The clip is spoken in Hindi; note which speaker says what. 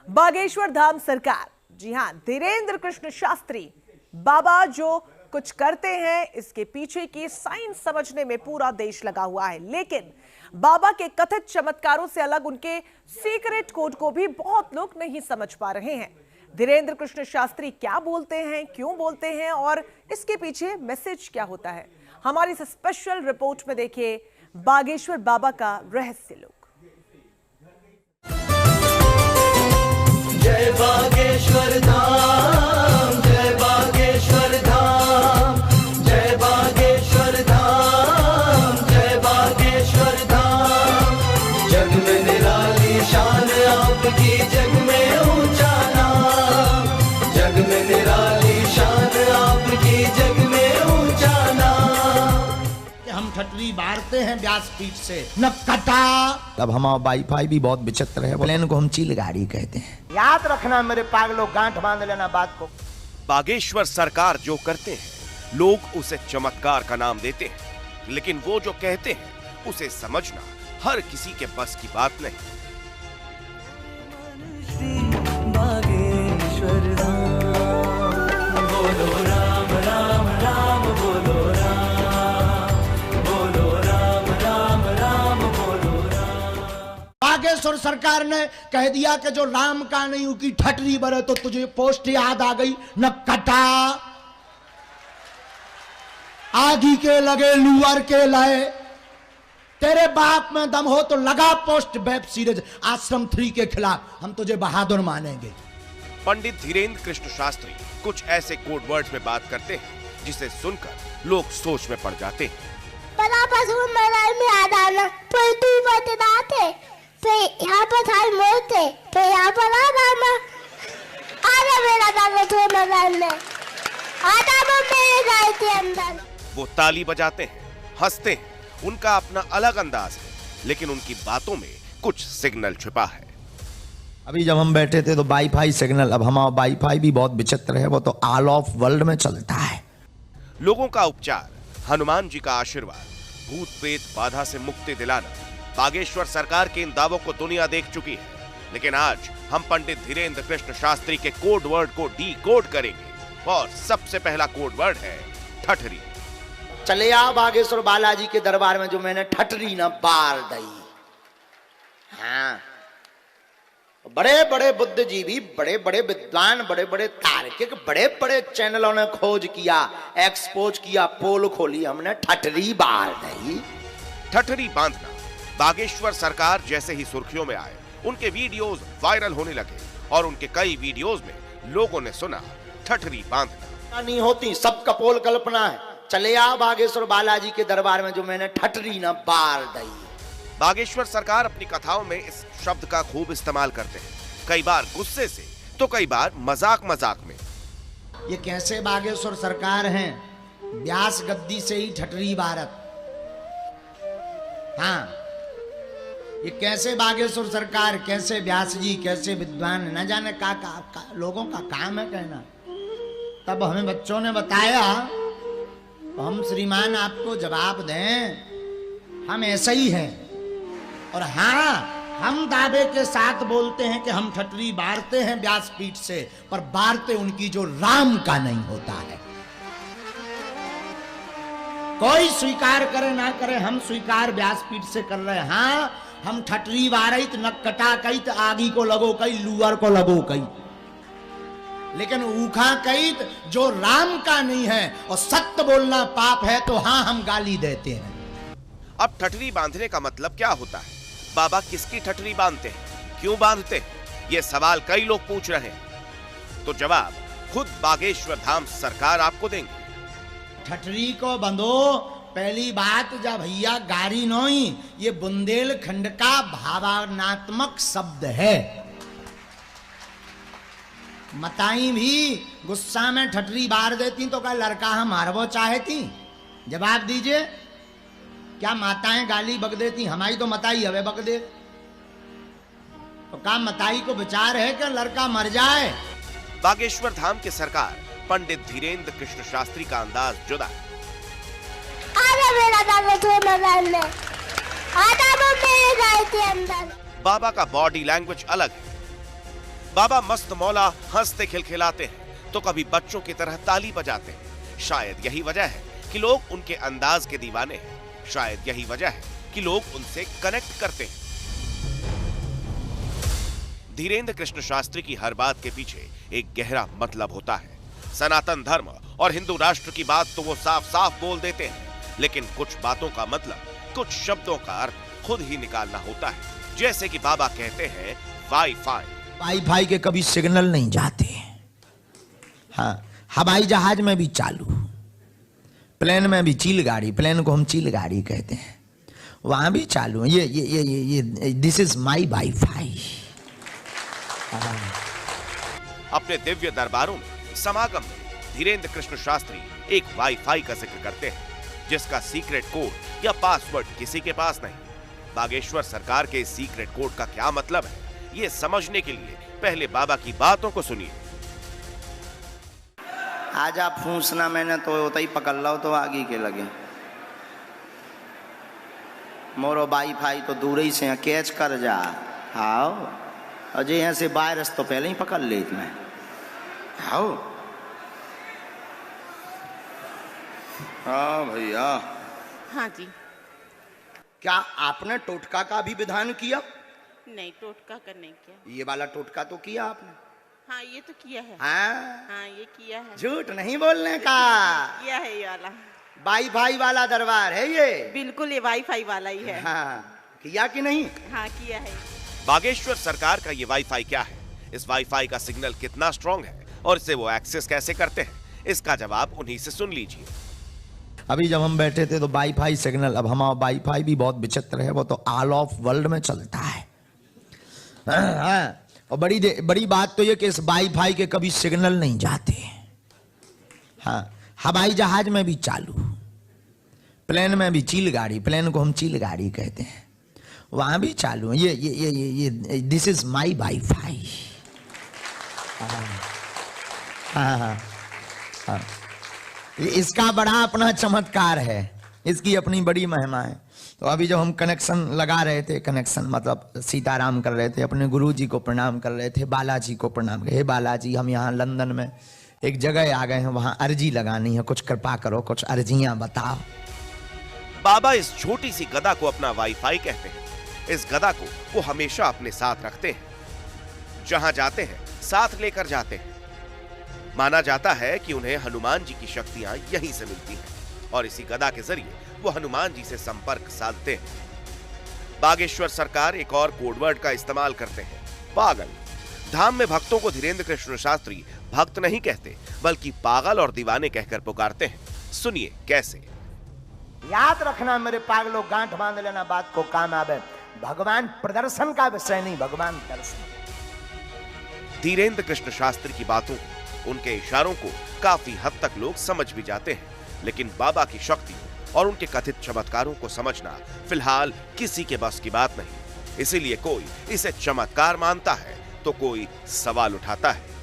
Speaker 1: बागेश्वर धाम सरकार, जी हां, धीरेन्द्र कृष्ण शास्त्री बाबा जो कुछ करते हैं इसके पीछे की साइंस समझने में पूरा देश लगा हुआ है, लेकिन बाबा के कथित चमत्कारों से अलग उनके सीक्रेट कोड को भी बहुत लोग नहीं समझ पा रहे हैं। धीरेन्द्र कृष्ण शास्त्री क्या बोलते हैं, क्यों बोलते हैं और इसके पीछे मैसेज क्या होता है, हमारी इस स्पेशल रिपोर्ट में देखिए बागेश्वर बाबा का रहस्य लोग।
Speaker 2: जय बागेश्वर धाम, जय बागेश्वर धाम, जय बागेश्वर धाम, जय बागेश्वर धाम। जग में निराली शान आपकी, जग में ऊंचा नाम, जग में निराली शान आपकी, जग में ऊंचा नाम।
Speaker 3: हम ठटरी बारते हैं व्यासपीठ से न कटा।
Speaker 4: अब हमारा वाईफाई भी बहुत विचित्र है, प्लेन को हम चील गाड़ी कहते हैं।
Speaker 3: याद रखना मेरे पागलों, गांठ बांध लेना बात को।
Speaker 5: बागेश्वर सरकार जो करते हैं लोग उसे चमत्कार का नाम देते हैं, लेकिन वो जो कहते हैं उसे समझना हर किसी के बस की बात नहीं।
Speaker 2: बागेश्वर धाम, बोलो राम राम राम, बोलो राम, बोलो राम राम राम, बोलो राम।
Speaker 3: बागेश्वर सरकार ने कह दिया कि जो राम का नहीं उसकी ठटरी बरे, तो तुझे पोस्ट याद आ गई न कटा। आगी के लगे लुअर के लाए, तेरे बाप में दम हो तो लगा पोस्ट वेब सीरीज आश्रम 3 के खिलाफ, हम तुझे बहादुर मानेंगे।
Speaker 5: पंडित धीरेन्द्र कृष्ण शास्त्री कुछ ऐसे कोड वर्ड्स में बात करते हैं जिसे सुनकर लोग सोच में पड़ जाते हैं।
Speaker 6: में आ जाना, फिर तू बता थे, फिर यहाँ पर था मोर थे, फिर यहाँ पर आ जाना, आजा मेरा दादा तो मैदान में, आजा वो मेरे गाय के अंदर।
Speaker 5: वो ताली बजाते हैं, हंसते हैं, उनका अपना अलग अंदाज है, लेकिन उनकी बातों में कुछ सिग्नल छुपा है।
Speaker 4: अभी जब हम बैठे थे तो वाईफाई सिग्नल, अब हमारा वाईफाई भी बहुत विचित्र है, वो तो ऑल ऑफ वर्ल्ड में चलता है।
Speaker 5: लोगों का उपचार, हनुमान जी का आशीर्वाद, भूत प्रेत बाधा से मुक्ति दिलाना, बागेश्वर सरकार के इन दावों को दुनिया देख चुकी है, लेकिन आज हम पंडित धीरेन्द्र कृष्ण शास्त्री के कोड वर्ड को डी कोड करेंगे और सबसे पहला कोड वर्ड है ठठरी।
Speaker 3: चले आ बागेश्वर बालाजी के दरबार में, जो मैंने ठटरी न बार दई। हाँ, बड़े बड़े बुद्धिजीवी, बड़े बड़े विद्वान, बड़े बड़े तार्किक, बड़े बड़े चैनलों ने खोज किया, एक्सपोज किया, पोल खोली, हमने ठटरी बार दई।
Speaker 5: ठठरी बांधना, बागेश्वर सरकार जैसे ही सुर्खियों में आए उनके वीडियोस वायरल होने लगे और उनके कई वीडियोस में लोगों ने सुना ठठरी बांधना।
Speaker 3: नहीं होती, सब कपोल कल्पना है। चले आ बागेश्वर बालाजी के दरबार में, जो मैंने ठटरी न बार दई।
Speaker 5: बागेश्वर सरकार अपनी कथाओं में इस शब्द का खूब इस्तेमाल करते हैं, कई बार गुस्से से तो कई बार मजाक मजाक में।
Speaker 3: ये कैसे बागेश्वर सरकार हैं, व्यास गद्दी से ही ठटरी भारत। हाँ, ये कैसे बागेश्वर सरकार, कैसे व्यास जी, कैसे विद्वान, न जाने का लोगों का काम है कहना। तब हमें बच्चों ने बताया, हम श्रीमान आपको जवाब दें, हम ऐसे ही हैं। और हाँ, हम दावे के साथ बोलते हैं कि हम ठटरी बारते हैं व्यासपीठ से, पर बारते उनकी जो राम का नहीं होता है। कोई स्वीकार करे ना करे, हम स्वीकार व्यासपीठ से कर रहे हैं। हाँ, हम ठटरी बारित न कटा कई, तो आगी को लगो कई, लुअर को लगो कई, लेकिन ऊखा कई जो राम का नहीं है और सत्य बोलना पाप है, तो हाँ हम गाली देते हैं।
Speaker 5: अब ठठरी बांधने का मतलब क्या होता है, बाबा किसकी ठठरी बांधते हैं, क्यों बांधते हैं, ये सवाल कई लोग पूछ रहे हैं, तो जवाब खुद बागेश्वर धाम सरकार आपको देंगे।
Speaker 3: ठठरी को बंधो, पहली बात, जब भैया गारी नोई, ये बुंदेलखंड का भावनात्मक शब्द है। मताई भी गुस्सा में ठटरी बार देती तो क्या लड़का हम मारवो चाहती? जवाब दीजिए, क्या माताएं गाली बक देती? हमारी तो मताई हवे बक दे, तो क्या मताई को विचार है कि लड़का मर जाए?
Speaker 5: बागेश्वर धाम के सरकार पंडित धीरेन्द्र कृष्ण शास्त्री का अंदाज जुदा है।
Speaker 6: आजा मेरा दादा तो मैदान में, आजा वो मेरे गाय के अंदर।
Speaker 5: बाबा का बॉडी लैंग्वेज अलग है, बाबा मस्त मौला हंसते खिलखिलाते हैं तो कभी बच्चों की तरह ताली बजाते हैं। शायद यही वजह है कि लोग उनके अंदाज के दीवाने हैं। शायद यही वजह है कि लोग उनसे कनेक्ट करते हैं। धीरेंद्र कृष्ण शास्त्री की हर बात के पीछे एक गहरा मतलब होता है। सनातन धर्म और हिंदू राष्ट्र की बात तो वो साफ साफ बोल देते हैं, लेकिन कुछ बातों का मतलब, कुछ शब्दों का अर्थ खुद ही निकालना होता है। जैसे कि बाबा कहते हैं
Speaker 4: वाईफाई के कभी सिग्नल नहीं जाते। हाँ, हवाई जहाज में भी चालू, प्लेन में भी चील गाड़ी, प्लेन को हम चील गाड़ी कहते हैं, वहां भी चालू है। ये दिस इज माई वाईफाई।
Speaker 5: अपने दिव्य दरबारों में, समागम में धीरेंद्र कृष्ण शास्त्री एक वाईफाई का जिक्र करते हैं, जिसका सीक्रेट कोड या पासवर्ड किसी के पास नहीं। बागेश्वर सरकार के इस सीक्रेट कोड का क्या मतलब है, ये समझने के लिए पहले बाबा की बातों को सुनिए।
Speaker 3: आज आप फूसना मैंने तो होता ही पकड़ लो तो आगे के लगे। मोरो वाईफाई तो दूर ही से कैच कर जा। आओ अजय, यहाँ से वायरस तो पहले ही पकड़ ले मैं। आओ हाँ भैया।
Speaker 7: हाँ जी।
Speaker 3: क्या आपने टोटका का भी विधान किया?
Speaker 7: नहीं, टोटका का नहीं किया।
Speaker 3: ये वाला टोटका तो किया आपने?
Speaker 7: हाँ, ये तो किया है।
Speaker 3: हाँ
Speaker 7: ये किया है।
Speaker 3: झूठ नहीं बोलने का।
Speaker 7: किया है ये वाला।
Speaker 3: वाईफाई वाला दरबार है ये?
Speaker 7: बिल्कुल, ये वाईफाई वाला ही है।
Speaker 3: हाँ, किया कि नहीं?
Speaker 7: हाँ, किया है।
Speaker 5: बागेश्वर सरकार का ये वाईफाई क्या है, इस वाईफाई का सिग्नल कितना स्ट्रॉन्ग है और इसे वो एक्सेस कैसे करते हैं, इसका जवाब उन्हीं से सुन लीजिए।
Speaker 4: अभी जब हम बैठे थे तो वाईफाई सिग्नल, अब हमारा वाईफाई भी बहुत विचित्र है, वो तो ऑल ऑफ वर्ल्ड में चलता है। हाँ, और बड़ी बात तो ये कि इस वाईफाई के कभी सिग्नल नहीं जाते। हाँ, हवाई जहाज में भी चालू, प्लेन में भी चील गाड़ी, प्लेन को हम चील गाड़ी कहते हैं, वहां भी चालू है। ये दिस इज माई वाईफाई। हाँ, इसका बड़ा अपना चमत्कार है, इसकी अपनी बड़ी महिमा है। तो अभी जब हम कनेक्शन लगा रहे थे, कनेक्शन मतलब सीताराम कर रहे थे, अपने गुरुजी को प्रणाम कर रहे थे, बालाजी को प्रणाम कर, हे बालाजी, हम यहाँ लंदन में एक जगह आ गए हैं, वहां अर्जी लगानी है, कुछ कृपा करो, कुछ अर्जियां बताओ।
Speaker 5: बाबा इस छोटी सी गदा को अपना वाईफाई कहते हैं। इस गदा को वो हमेशा अपने साथ रखते हैं, जहां जाते हैं साथ लेकर जाते हैं। माना जाता है कि उन्हें हनुमान जी की शक्तियां यहीं से मिलती हैं और इसी गदा के जरिए वो हनुमान जी से संपर्क साधते हैं। बागेश्वर सरकार एक और कोडवर्ड का इस्तेमाल करते हैं, पागल। धाम में भक्तों को धीरेंद्र कृष्ण शास्त्री भक्त नहीं कहते, बल्कि पागल और दीवाने कहकर पुकारते हैं। सुनिए कैसे।
Speaker 3: याद रखना मेरे पागलों, गांठ बांध लेना, बात को काम आवे। भगवान प्रदर्शन का विषय नहीं, भगवान दर्शन।
Speaker 5: धीरेंद्र कृष्ण शास्त्री की बातों, उनके इशारों को काफी हद तक लोग समझ भी जाते हैं, लेकिन बाबा की शक्ति और उनके कथित चमत्कारों को समझना फिलहाल किसी के बस की बात नहीं। इसीलिए कोई इसे चमत्कार मानता है तो कोई सवाल उठाता है।